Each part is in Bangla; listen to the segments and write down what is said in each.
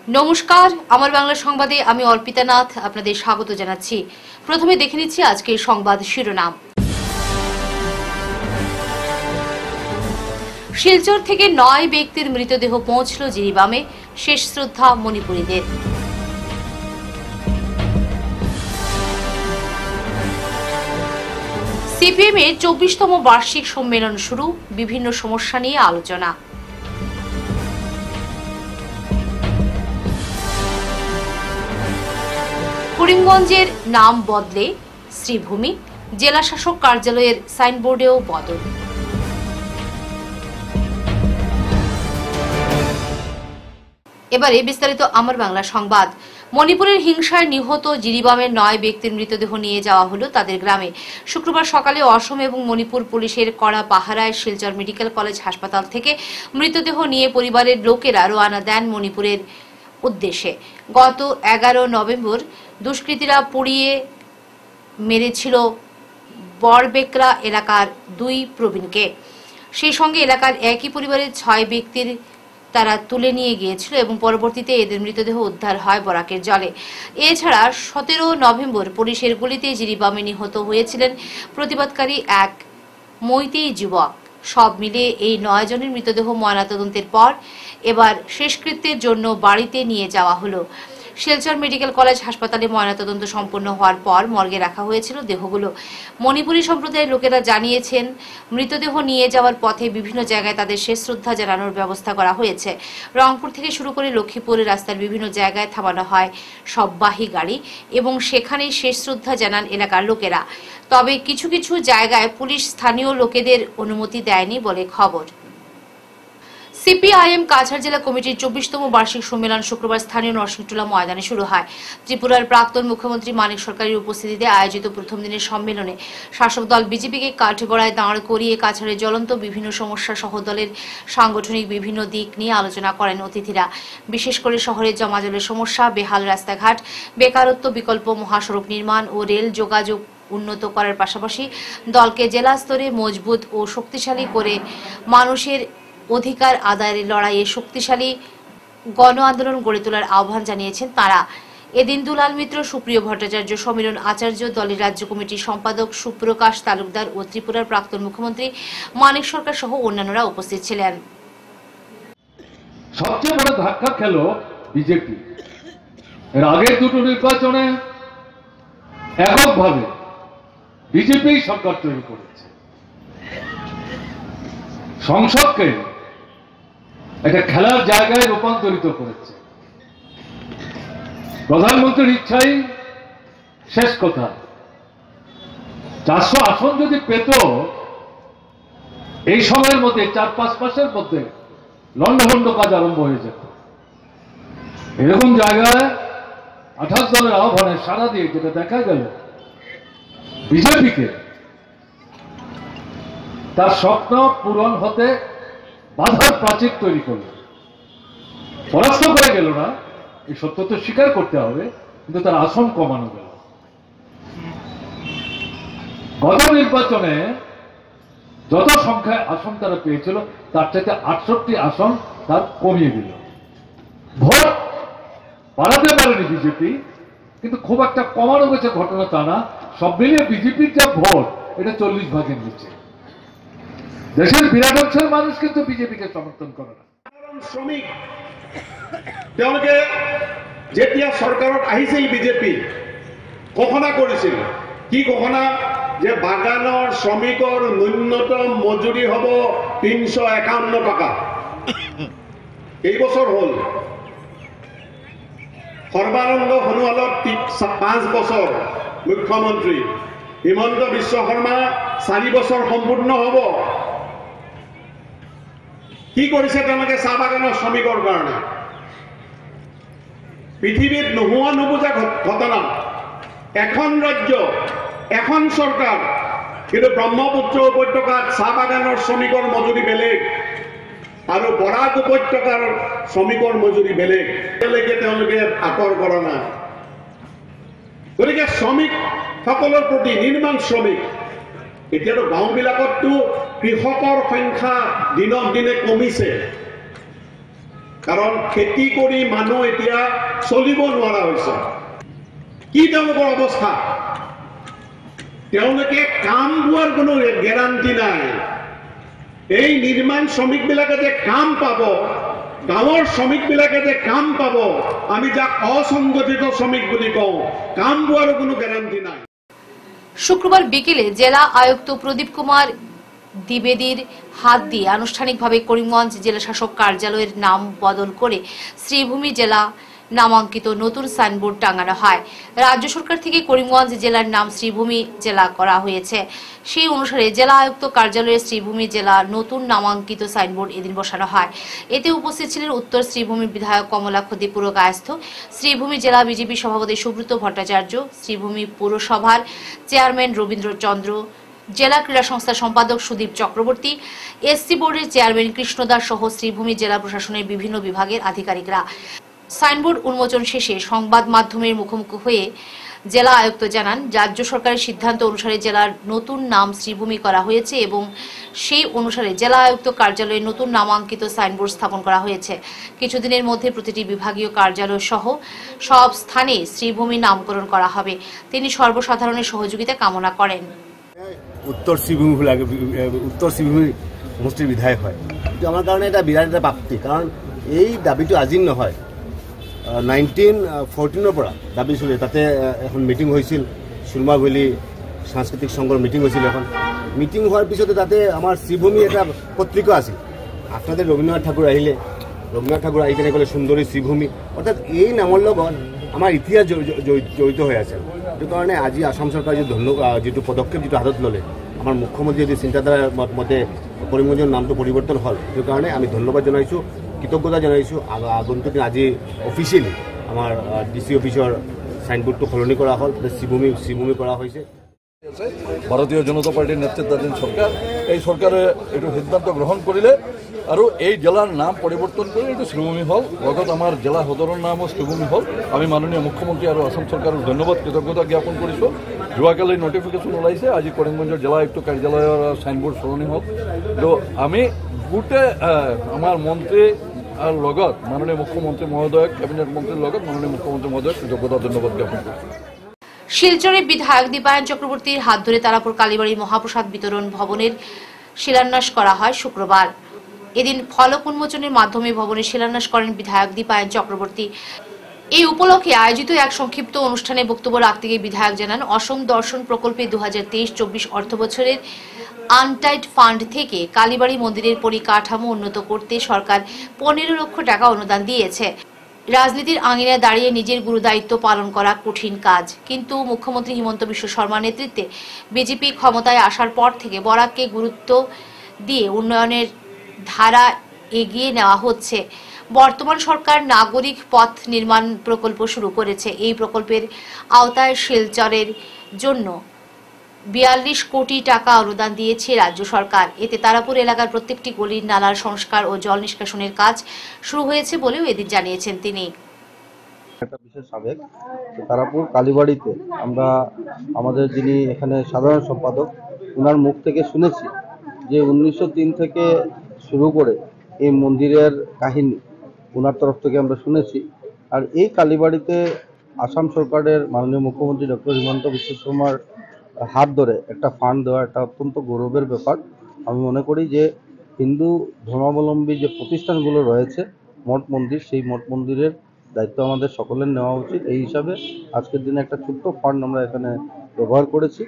নমস্কার, আমার বাংলা সংবাদে আমি অর্পিতা নাথ আপনাদের স্বাগত জানাচ্ছি। প্রথমে দেখে নিচ্ছি আজকের সংবাদ শিরোনাম। শিলচর থেকে 9 ব্যক্তির মৃতদেহ পৌঁছল জিরিবামে, শেষ শ্রদ্ধা মণিপুরীদের। সিপিএম এর 24তম বার্ষিক সম্মেলন শুরু, বিভিন্ন সমস্যা নিয়ে আলোচনা। করিমগঞ্জের নাম বদলে শ্রীভূমি, জেলা শাসক কার্যালয়ের সাইনবোর্ডেও বদল। এবারে বিস্তারিত আমার বাংলা সংবাদ। মণিপুরের হিংসায় নিহত জিরিবামের 9 ব্যক্তির মৃতদেহ নিয়ে যাওয়া হলো তাদের গ্রামে। শুক্রবার সকালে অসম এবং মণিপুর পুলিশের কড়া পাহারায় শিলচর মেডিকেল কলেজ হাসপাতাল থেকে মৃতদেহ নিয়ে পরিবারের লোকেরা রওনা দেন মণিপুরের উদ্দেশ্যে। গত 11 নভেম্বর দুষ্কৃতীরা পুড়িয়ে মেরেছিল বরবেকরা এলাকার 2 প্রবীণকে। সেই সঙ্গে এলাকার একই পরিবারের 6 ব্যক্তির তারা তুলে নিয়ে গিয়েছিল এবং পরবর্তীতে এদের মৃতদেহ উদ্ধার হয় বরাকের জলে। এছাড়া 17 নভেম্বর পুলিশের গুলিতে জিরিবামে নিহত হয়েছিলেন প্রতিবাদকারী এক মৈতেই যুবক। সব মিলিয়ে এই 9 জনের মৃতদেহ ময়নাতদন্তের পর এবার শেষকৃত্যের জন্য বাড়িতে নিয়ে যাওয়া হলো। শিলচর মেডিকেল কলেজ হাসপাতালে ময়নাতদন্ত সম্পন্ন হওয়ার পর মর্গে রাখা হয়েছিল দেহগুলো। মণিপুরী সম্প্রদায়ের লোকেরা জানিয়েছেন, মৃতদেহ নিয়ে যাওয়ার পথে বিভিন্ন জায়গায় তাদের শেষ শ্রদ্ধা জানানোর ব্যবস্থা করা হয়েছে। রংপুর থেকে শুরু করে লক্ষ্মীপুরের রাস্তার বিভিন্ন জায়গায় থামানো হয় শববাহী গাড়ি এবং সেখানেই শেষ শ্রদ্ধা জানান এলাকার লোকেরা। তবে কিছু কিছু জায়গায় পুলিশ স্থানীয় লোকেদের অনুমতি দেয়নি বলে খবর। সিপিআইএম কাছাড় জেলা কমিটির 24তম বার্ষিক সম্মেলন শুক্রবার স্থানীয় নরসিংটোলা ময়দানে শুরু হয়। ত্রিপুরার প্রাক্তন মুখ্যমন্ত্রী মানিক সরকারের উপস্থিতিতে আয়োজিত প্রথম দিনের সম্মেলনে শাসক দল বিজেপিকে কাঠগড়ায় দাঁড় করিয়ে কাছাড়ের জ্বলন্ত বিভিন্ন সমস্যা সহ দলের সাংগঠনিক বিভিন্ন দিক নিয়ে আলোচনা করেন অতিথিরা। বিশেষ করে শহরের জমাজলের সমস্যা, বেহাল রাস্তাঘাট, বেকারত্ব, বিকল্প মহাসড়ক নির্মাণ ও রেল যোগাযোগ উন্নত করার পাশাপাশি দলকে জেলা স্তরে মজবুত ও শক্তিশালী করে মানুষের অধিকার আদায়ের লড়াইয়ে শক্তিশালী গণ আন্দোলন গড়ে তোলার আহ্বান জানিয়েছেন তারা। এদিন দুলাল মিত্র, সুপ্রিয় ভট্টাচার্য, সমীরণ আচার্য, দলের রাজ্য কমিটির সম্পাদক সুপ্রকাশ তালুকদার ও ত্রিপুরার প্রাক্তন মুখ্যমন্ত্রী মানিক সরকার সহ অন্যান্যরা উপস্থিত ছিলেন। সবচেয়ে বড় ধাক্কা খেল বিজেপি। এর আগের দুটো নির্বাচনে এককভাবে বিজেপি সরকার তৈরি করেছে, সংসদকে একটা খেলার জায়গায় রূপান্তরিত করেছে। প্রধানমন্ত্রীর ইচ্ছাই শেষ কথা। 400 আসন যদি পেত এই সময়ের মধ্যে, 4-5 মাসের মধ্যে লন্ডভন্ড কাজ আরম্ভ হয়ে যেত। এরকম জায়গায় 28 দলের আহ্বানে সাড়া দিয়ে যেটা দেখা গেল, বিজেপিকে তার স্বপ্ন পূরণ হতে বাধার প্রাচীর তৈরি করল। পরাস্ত করে গেল না, এই সত্য তো স্বীকার করতে হবে, কিন্তু তার আসন কমানো গেল। গত নির্বাচনে যত সংখ্যায় আসন তারা পেয়েছিল তার চাইতে 68 আসন তার কমিয়ে দিল। ভোট বাড়াতে পারেনি বিজেপি, কিন্তু খুব একটা কমানো গেছে ঘটনা তা না। সব মিলিয়ে বিজেপির যা ভোট, এটা 40 ভাগের নিচে। দেশের বিরাট অংশের মানুষ কিন্তু বিজেপিকে সমর্থন করে না। শ্রমিক তেওঁলোকে যেতিয়া চৰকাৰত আহিছিল বিজেপি ঘোষণা কৰিছিল, কি ঘোষণা? যে বাগানৰ শ্ৰমিকৰ ন্যূনতম মজুৰি হ'ব 351 টকা। এই বছৰ হ'ল। সৰ্বানন্দ সোণোৱালৰ 5 বছৰ মুখ্যমন্ত্ৰী, হিমন্ত বিশ্ব শৰ্মা 4 বছৰ সম্পূৰ্ণ হ'ব। কি কৰিছে তেওঁলোকে চাহ বাগানৰ শ্ৰমিকৰ কাৰণে? পৃথিৱীত নোহোৱা নুবুজা ঘটনা। এখন ৰাজ্য, এখন চৰকাৰ, কিন্তু ব্ৰহ্মপুত্ৰ উপত্যকাত চাহ বাগানৰ শ্ৰমিকৰ মজুৰি বেলেগ আৰু বৰাক উপত্যকাৰ শ্ৰমিকৰ মজুৰি বেলেগ। এতিয়ালৈকে তেওঁলোকে আঁতৰ কৰা নাই। গতিকে শ্ৰমিকসকলৰ প্ৰতি, নিৰ্মাণ শ্ৰমিক, এতিয়াতো গাঁওবিলাকততো কৃষকৰ সংখ্যা দিনক দিনে কমিছে। কাৰণ খেতি কৰি মানুহ এতিয়া চলিব নোৱাৰা হৈছে। কি তেওঁলোকৰ অৱস্থা? তেওঁলোকে কাম পোৱাৰ কোনো গেৰাণ্টি নাই। এই নিৰ্মাণ শ্ৰমিকবিলাকে যে কাম পাব, গাঁৱৰ শ্ৰমিকবিলাকে যে কাম পাব, আমি যাক অসংগঠিত শ্ৰমিক বুলি কওঁ, কাম পোৱাৰো কোনো গ্যারান্টি নাই। শুক্রবার বিকেলে জেলা আয়ুক্ত প্রদীপ কুমার দ্বিবেদীর হাত দিয়ে আনুষ্ঠানিকভাবে করিমগঞ্জ জেলা শাসক কার্যালয়ের নাম বদল করে শ্রীভূমি জেলা নামাঙ্কিত নতুন সাইনবোর্ড টাঙানো হয়। রাজ্য সরকার থেকে করিমগঞ্জ জেলার নাম শ্রীভূমি জেলা করা হয়েছে। সেই অনুসারে জেলা আয়ুক্ত কার্যালয়ে শ্রীভূমি জেলা নতুন নামাঙ্কিত সাইনবোর্ড এদিন বসানো হয়। এতে উপস্থিত ছিলেন উত্তর শ্রীভূমির বিধায়ক কমলাক্ষ দে পুরকায়স্থ, শ্রীভূমি জেলা বিজেপি সভাপতি সুব্রত ভট্টাচার্য, শ্রীভূমি পৌরসভার চেয়ারম্যান রবীন্দ্র চন্দ্র, জেলা ক্রীড়া সংস্থার সম্পাদক সুদীপ চক্রবর্তী, এসসি বোর্ডের চেয়ারম্যান কৃষ্ণদাস সহ শ্রীভূমি জেলা প্রশাসনের বিভিন্ন বিভাগের আধিকারিকরা। সাইনবোর্ড উন্মোচন শেষে সংবাদ মাধ্যমের মুখোমুখি হয়ে জেলা আয়ুক্ত জানান, রাজ্য সরকারের সিদ্ধান্ত অনুসারে জেলার নতুন নাম শ্রীভূমি করা হয়েছে এবং সেই অনুসারে জেলা আয়ুক্ত কার্যালয়ে নতুন নামাঙ্কিত সাইনবোর্ড স্থাপন করা হয়েছে। কিছুদিনের মধ্যে প্রতিটি বিভাগীয় কার্যালয় সহ সব স্থানে শ্রীভূমি নামকরণ করা হবে। তিনি সর্বসাধারণের সহযোগিতা কামনা করেন। উত্তর শ্রীভূমি সমষ্টিৰ বিধায়ক হয়, কিন্তু আমাৰ কাৰণে এটা বিৰাট এটা প্ৰাপ্তি, কাৰণ এই দাবীটো আজিৰ নহয়, 1914 পৰা দাবী চলি তাতে এখন মিটিং হৈছিল, সুৰমা ভেলী সাংস্কৃতিক সংঘৰ মিটিং হৈছিল। এখন মিটিং হোৱাৰ পিছতে তাতে আমাৰ শ্রীভূমি এটা পত্ৰিকা আছিল। আপনাদের রবীন্দ্রনাথ ঠাকুর আহিলে, রবীন্দ্রনাথ ঠাকুর আহি কেনে ক'লে সুন্দৰী শ্রীভূমি, অৰ্থাৎ এই নামৰ লগত আমাৰ ইতিহাস জড়িত হৈ আছে। সেইটো কাৰণে আজি আসাম চৰকাৰে যিটো পদক্ষেপ যিটো হাতত ল'লে, আমাৰ মুখ্যমন্ত্ৰীৰ যি চিন্তাধাৰা মতে কৰিমগঞ্জৰ নামটো পৰিৱৰ্তন হ'ল, সেইটো কাৰণে আমি ধন্যবাদ জনাইছোঁ, কৃতজ্ঞতা জনাইছোঁ। আগন্তুক দিন আজি অফিচিয়েলি আমাৰ ডিচি অফিচৰ সাইনবোর্ডটো সলনি কৰা হ'ল, শ্রীভূমি কৰা হৈছে। ভারতীয় জনতা পার্টির নেতৃত্বাধীন সরকার, এই সরকারে একটু সিদ্ধান্ত গ্রহণ করিলে আর এই জেলার নাম পরিবর্তন করে একটু শ্রীভূমি হল, লগত আমার জেলা সদরের নামও শ্রীভূমি হল। আমি মাননীয় মুখ্যমন্ত্রী আর আসাম সরকারের ধন্যবাদ কৃতজ্ঞতা জ্ঞাপন কৰিছোঁ। যোৱাকালি নটিফিকেশন ওলাইছে, আজি কৰিমগঞ্জৰ জেলা আয়ুক্ত কাৰ্যালয়ৰ সাইনবোর্ড সলনি হল। তো আমি গোটেই আমার মন্ত্রী আর লগত মাননীয় মুখ্যমন্ত্রী মহোদয়, ক্যাবিনেট মন্ত্রীর লগত মাননীয় মুখ্যমন্ত্রী মহোদয় কৃতজ্ঞতা ধন্যবাদ জ্ঞাপন করছি। শিলচরের বিধায়ক দীপায়ন চক্রবর্তীর হাত ধরে তারাপুর কালীবাড়ি মহাপ্রসাদ বিতরণ ভবনের শিলান্যাস করা হয় শুক্রবার। এদিন ফলক উন্মোচনের মাধ্যমে ভবনের শিলান্যাস করেন বিধায়ক দীপায়ন চক্রবর্তী। এই উপলক্ষে আয়োজিত এক সংক্ষিপ্ত অনুষ্ঠানে বক্তব্য রাখতে গিয়ে বিধায়ক জানান, অসম দর্শন প্রকল্পে 2023-24 অর্থ বছরের আনটাইড ফান্ড থেকে কালীবাড়ি মন্দিরের পরিকাঠামো উন্নত করতে সরকার 15 লক্ষ টাকা অনুদান দিয়েছে। রাজনীতির আঙিনায় দাঁড়িয়ে নিজের গুরুদায়িত্ব পালন করা কঠিন কাজ, কিন্তু মুখ্যমন্ত্রী হিমন্ত বিশ্ব শর্মার নেতৃত্বে বিজেপি ক্ষমতায় আসার পর থেকে বরাককে গুরুত্ব দিয়ে উন্নয়নের ধারা এগিয়ে নেওয়া হচ্ছে। বর্তমান সরকার নাগরিক পথ নির্মাণ প্রকল্প শুরু করেছে। এই প্রকল্পের আওতায় শিলচরের জন্য 42 কোটি টাকা অনুদান দিয়েছে রাজ্য সরকার। এতে তারাপুর এলাকার প্রত্যেকটি গলির নালার সংস্কার ও জল নিষ্কাশনের কাজ শুরু হয়েছে বলেও এদিন জানিয়েছেন তিনি। একটা বিশেষ আবেগ, তারাপুর কালীবাড়িতে আমরা আমাদের যিনি এখানে সাধারণ সম্পাদক, ওনার মুখ থেকে শুনেছি যে 1903 থেকে শুরু করে এই মন্দিরের কাহিনী ওনার তরফ থেকে আমরা শুনেছি। আর এই কালীবাড়িতে আসাম সরকারের মাননীয় মুখ্যমন্ত্রী ডক্টর হিমন্ত বিশ্ব শর্মার হাত ধরে একটা ফান্ড দেওয়া একটা অত্যন্ত গৌরবের ব্যাপার। আমি মনে করি যে হিন্দু ধর্মাবলম্বী যে প্রতিষ্ঠানগুলো রয়েছে, মঠ মন্দির, সেই মঠ মন্দিরের দায়িত্ব আমাদের সকলের নেওয়া উচিত। এই হিসাবে আজকের দিনে একটা ছোট্ট ফান্ড আমরা এখানে ব্যবহার করেছি।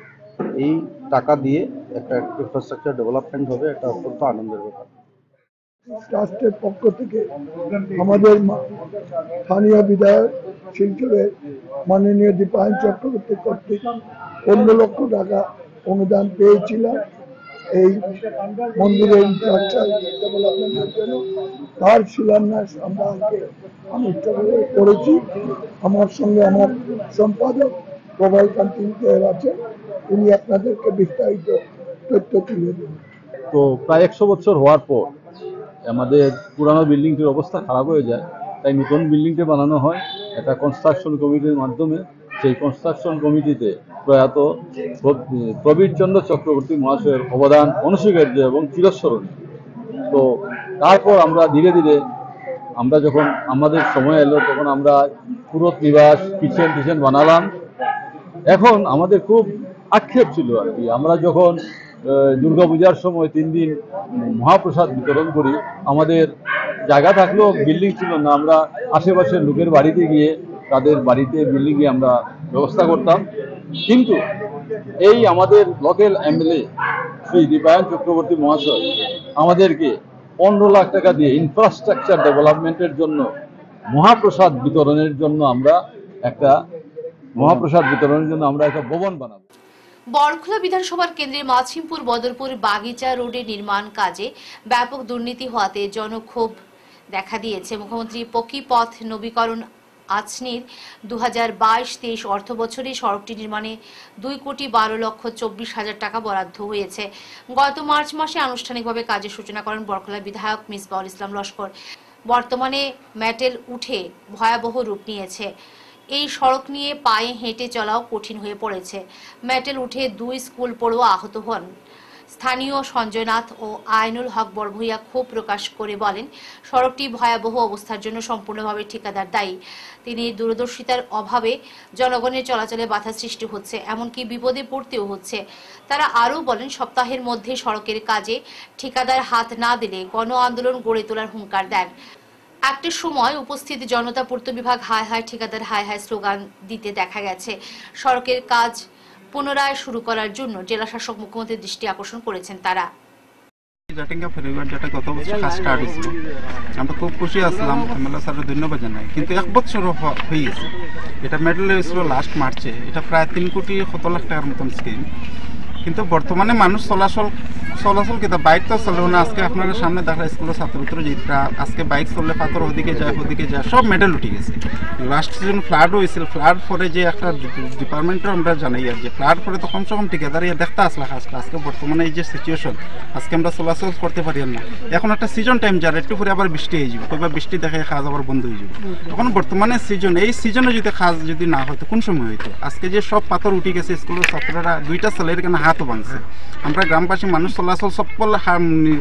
এই টাকা দিয়ে একটা ইনফ্রাস্ট্রাকচার ডেভেলপমেন্ট হবে, একটা অত্যন্ত আনন্দের ব্যাপার। ট্রাস্টের পক্ষ থেকে আমাদের স্থানীয় বিধায়ক শিলচরের মাননীয় দীপায়ন চক্রবর্তী কর্তৃক 15 লক্ষ টাকা অনুদান পেয়েছিলাম এই মন্দিরের ইনফ্রাস্ট্রাকচার ডেভেলপমেন্টের জন্য। তার শিলান্যাস আমরা আজকে অনুষ্ঠানে করেছি। আমার সঙ্গে আমার সম্পাদক প্রবাল কান্তি আছেন, উনি আপনাদেরকে বিস্তারিত তথ্য তুলে দেবেন। তো প্রায় 100 বছর হওয়ার পর আমাদের পুরানো বিল্ডিংটির অবস্থা খারাপ হয়ে যায়, তাই নতুন বিল্ডিংটি বানানো হয় একটা কনস্ট্রাকশন কমিটির মাধ্যমে। সেই কনস্ট্রাকশন কমিটিতে প্রয়াত প্রবীর চন্দ্র চক্রবর্তী মহাশয়ের অবদান অনস্বীকার্য এবং চিরস্মরণীয়। তো তারপর আমরা ধীরে ধীরে আমরা যখন আমাদের সময় এলো তখন আমরা পুরো নিবাস কিচেন বানালাম। এখন আমাদের খুব আক্ষেপ ছিল আর কি, আমরা যখন দুর্গাপূজার সময় 3 দিন মহাপ্রসাদ বিতরণ করি, আমাদের জায়গা থাকলেও বিল্ডিং ছিল না, আমরা আশেপাশের লোকের বাড়িতে গিয়ে তাদের বাড়িতে বিল্ডিংয়ে আমরা ব্যবস্থা করতাম। কিন্তু এই আমাদের লোকাল এমএলএ শ্রী দীপায়ন চক্রবর্তী মহাশয় আমাদেরকে 15 লাখ টাকা দিয়ে ইনফ্রাস্ট্রাকচার ডেভেলপমেন্টের জন্য মহাপ্রসাদ বিতরণের জন্য আমরা একটা ভবন বানাবো। বরখোলা বিধানসভার কেন্দ্রের মাছিমপুর বদরপুর বাগিচা রোডে নির্মাণ কাজে ব্যাপক দুর্নীতি হওয়াতে জনক্ষোভ দেখা দিয়েছে। মুখ্যমন্ত্রী পকি পথ নবীকরণ আঁচনির 2022-23 অর্থ বছরে সড়কটি নির্মাণে 2,12,24,000 টাকা বরাদ্দ হয়েছে। গত মার্চ মাসে আনুষ্ঠানিকভাবে কাজের সূচনা করেন বরখোলা বিধায়ক মিসবাউল ইসলাম লস্কর। বর্তমানে মেটেল উঠে ভয়াবহ রূপ নিয়েছে। এই সড়ক নিয়ে পায়ে হেঁটে চলাও কঠিন হয়ে পড়েছে। মেটেল উঠে 2 স্কুল পড়ুয়া আহত হন। স্থানীয় সঞ্জয়নাথ ও আইনুল হক বড়ভূইয়া ক্ষোভ প্রকাশ করে বলেন, সড়কটি ভয়াবহ অবস্থার জন্য সম্পূর্ণভাবে ঠিকাদার দায়ী। তিনি দূরদর্শিতার অভাবে জনগণের চলাচলে বাধা সৃষ্টি হচ্ছে, এমনকি বিপদে পড়তেও হচ্ছে। তারা আরও বলেন, সপ্তাহের মধ্যে সড়কের কাজে ঠিকাদার হাত না দিলে গণ আন্দোলন গড়ে তোলার হুঙ্কার দেন। একটা সময় উপস্থিত জনতা পূর্ত বিভাগ হায় হায় ঠিকাদার হায় হায় স্লোগান দিতে দেখা গেছে। সড়কের কাজ পুনরায় শুরু করার জন্য জেলা শাসক মুখ্যমন্ত্রীর দৃষ্টি আকর্ষণ করেছেন তারা। জাটিঙ্গা ফেরিঘাট যেটা গত বছর কাজ স্টার্ট হয়েছিল, আমরা খুব খুশি আসলাম, এমএলএ স্যারের ধন্যবাদ জানাই। কিন্তু 1 বছর হয়ে গেছে, এটা মেডেল হয়েছিল লাস্ট মার্চে। এটা প্রায় 3,70,00,000 টাকার মতন স্কিম। কিন্তু বর্তমানে মানুষ চলাচল কিন্তু বাইক তো চলেও না। আজকে আপনারা সামনে দেখা স্কুলের ছাত্রছাত্রী যেটা আজকে বাইক চললে পাথর ওদিকে যায় সব মেডেল উঠে গেছে। লাস্ট সিজন ফ্লাড হয়েছিল, ফ্লাড পরে যে একটা ডিপার্টমেন্টও আমরা জানাই আর যে ফ্লাড পরে তো কমসে কম ঠিকাদার দেখতে আসলা কাজটা। আজকে বর্তমানে এই যে সিচুয়েশন, আজকে আমরা চলাচল করতে পারি না। এখন একটা সিজন টাইম যার একটু পরে আবার বৃষ্টি হয়ে যাবে, কবে বৃষ্টি দেখে কাজ আবার বন্ধ হয়ে যাবে। এখন বর্তমানে সিজন, এই সিজনে যদি কাজ যদি না হয়তো কোন সময় হইতো? আজকে যে সব পাথর উঠে গেছে, স্কুলের ছাত্ররা 2টা ছেলের এখানে হাতও ভাঙছে। আমরা গ্রামবাসী মানুষ চলাচল সপ্পল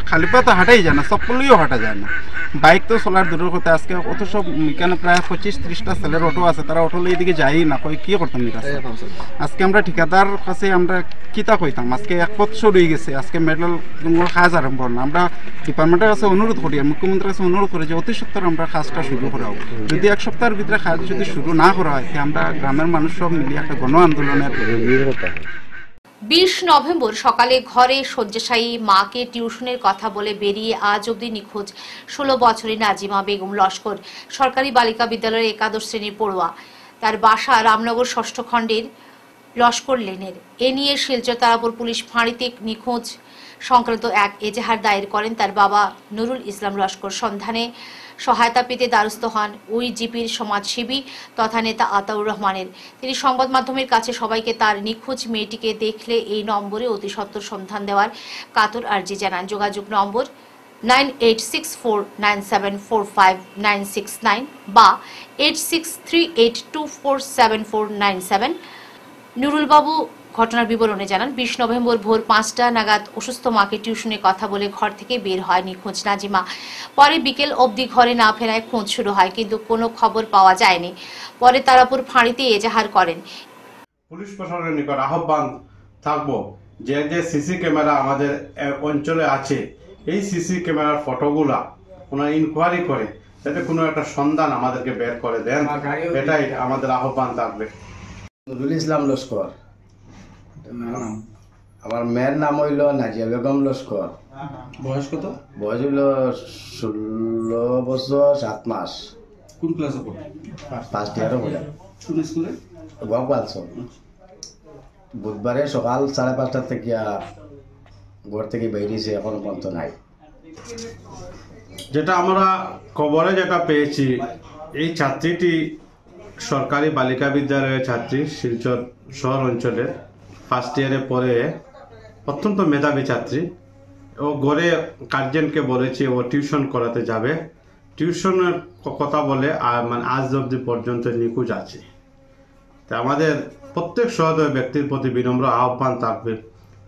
খালি পা তো হাঁটাই যায় না, সপ্পলেও হাঁটা যায় না। বাইক তো চলার দূরের কথা। আজকে অত সব এখানে প্রায় 25-30টা ছেলের অটো আছে, তারা অটো এইদিকে যাই না, কই কি করতাম এটা। আজকে আমরা ঠিকাদার কাছে আমরা কিতা কইতাম, আজকে 1 বছর হয়ে গেছে, আজকে মেডেল কাজ আরম্ভ না। আমরা ডিপার্টমেন্টের কাছে অনুরোধ করি, মুখ্যমন্ত্রীর কাছে অনুরোধ করি যে অতি সত্তর আমরা কাজটা শুরু করা হোক। যদি 1 সপ্তাহের ভিতরে কাজ যদি শুরু না করা হয়, আমরা গ্রামের মানুষ সব মিলিয়ে একটা গণ আন্দোলনের 20 নভেম্বর সকালে ঘরে শয্যাশায়ী মাকে টিউশনের কথা বলে বেরিয়ে আজ অবধি নিখোঁজ 16 বছরের নাজিমা বেগম লস্কর, সরকারি বালিকা বিদ্যালয়ের 11 শ্রেণীর পড়ুয়া। তার বাসা রামনগর 6ষ্ঠ খণ্ডের লস্কর লেনের। এ নিয়ে শিলচর তারাপুর পুলিশ ফাঁড়িতে নিখোঁজ সংক্রান্ত এক এজাহার দায়ের করেন তার বাবা নুরুল ইসলাম লস্কর। সন্ধানে সহায়তা পেতে দ্বারস্থ হন ওইজিপির সমাজসেবী তথা নেতা আতাউর রহমানের। তিনি সংবাদ মাধ্যমের কাছে সবাইকে তার নিখোঁজ মেয়েটিকে দেখলে এই নম্বরে অতি সত্বর সন্ধান দেওয়ার কাতর আর্জি জানান। যোগাযোগ নম্বর 9864974569 বা 8638247497। নুরুল বাবু ঘটনার বিবরণে জানান, 20 নভেম্বর ভোর 5টা নাগাদ অসুস্থ মাকে টিউশনে কথা বলে ঘর থেকে বের হয় নিখোঁজ নাজিমা। পরে বিকেল অবধি ঘরে না ফেরায় খোঁজ শুরু হয়, কিন্তু কোনো খবর পাওয়া যায়নি। পরে তারাপুর ফাঁড়িতে এজাহার করেন। পুলিশ প্রশাসনের নিকট আহ্বান থাকবো যে যে সিসি ক্যামেরা আমাদের অঞ্চলে আছে, এই সিসি ক্যামেরার ফটোগুলা ওনারা ইনকোয়ারি করে যাতে কোনো একটা সন্ধান আমাদেরকে বের করে দেন, এটাই আমাদের আহ্বান থাকবে। নুরুল ইসলাম লস্কর, আমার মেয়ের নাম হইল নাজিয়া বেগম লস্কর। বয়স কত? বয়স হইল 16 বছর 7 মাস। কোন ক্লাসে পড়ে? ফার্স্ট ইয়ারে পড়ে। কোন স্কুলে? গোপালস। বুধবারে সকাল 5:30 থেকে ঘর থেকে বেরিয়েছে, এখনো পর্যন্ত নাই। যেটা আমরা খবরে যেটা পেয়েছি, এই ছাত্রীটি সরকারি বালিকা বিদ্যালয়ের ছাত্রী, শিলচর শহর অঞ্চলের, ফার্স্ট ইয়ারে পড়ে, অত্যন্ত মেধাবী ছাত্রী। ও ঘরে গার্জেনকে বলেছে ও টিউশন করাতে যাবে। টিউশনের কথা বলে মানে আজ অবধি পর্যন্ত নিখোঁজ আছে। তা আমাদের প্রত্যেক সহৃদয় ব্যক্তির প্রতি বিনম্র আহ্বান থাকবে,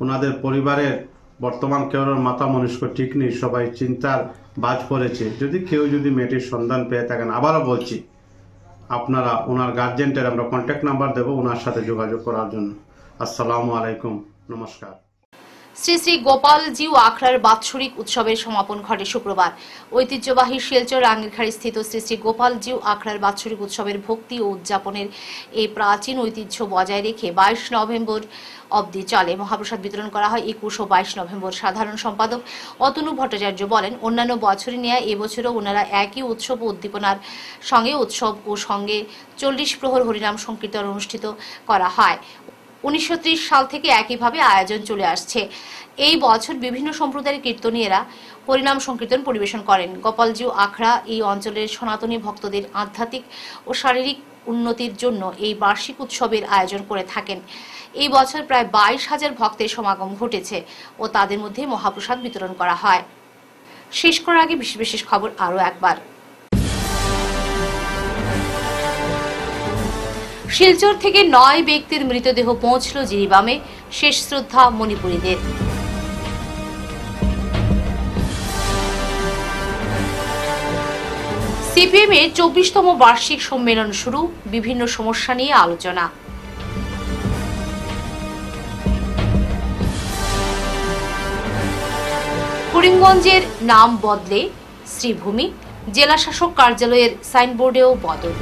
ওনাদের পরিবারের বর্তমান কেউর মাথা মনুষ্য ঠিক নেই, সবাই চিন্তার বাজ পড়েছে। যদি কেউ যদি মেয়েটির সন্ধান পেয়ে থাকেন, আবারও বলছি, আপনারা ওনার গার্জেন্টের আমরা কন্ট্যাক্ট নাম্বার দেবো ওনার সাথে যোগাযোগ করার জন্য। আসসালামু আলাইকুম, নমস্কার। শ্রী শ্রী গোপালজিউ আখড়ার বাৎসরিক উৎসবের সমাপন ঘটে শুক্রবার। ঐতিহ্যবাহী শিলচর রাঙ্গিরখাড়ি স্থিত শ্রী শ্রী গোপালজিউ আখড়ার বাৎসরিক উৎসবের ভক্তি ও উদযাপনের এই প্রাচীন ঐতিহ্য বজায় রেখে 22 নভেম্বর অবধি চলে। মহাপ্রসাদ বিতরণ করা হয় 21 ও 22 নভেম্বর। সাধারণ সম্পাদক অতনু ভট্টাচার্য বলেন, অন্যান্য বছরই নেয় এবছরও ওনারা একই উৎসব ও উদ্দীপনার সঙ্গে উৎসব ও সঙ্গে 40 প্রহর হরিনাম সংকীর্তন অনুষ্ঠিত করা হয়। 1930 সাল থেকে একইভাবে আয়োজন চলে আসছে। এই বছর বিভিন্ন সম্প্রদায়ের কীর্তনীয়রা হরিনাম সংকীর্তন পরিবেশন করেন। গোপালজিউ আখড়া এই অঞ্চলের সনাতনী ভক্তদের আধ্যাত্মিক ও শারীরিক উন্নতির জন্য এই বার্ষিক উৎসবের আয়োজন করে থাকেন। এই বছর প্রায় 22,000 ভক্তের সমাগম ঘটেছে ও তাদের মধ্যে মহাপ্রসাদ বিতরণ করা হয়। শেষ করার আগে বিশেষ বিশেষ খবর আরও একবার। শিলচর থেকে 9 ব্যক্তির মৃতদেহ পৌঁছল জিরিবামে, শেষ শ্রদ্ধা মণিপুরীদের। সিপিএম এর 24তম বার্ষিক সম্মেলন শুরু, বিভিন্ন সমস্যা নিয়ে আলোচনা। করিমগঞ্জের নাম বদলে শ্রীভূমি, জেলা শাসক কার্যালয়ের সাইনবোর্ডেও বদল।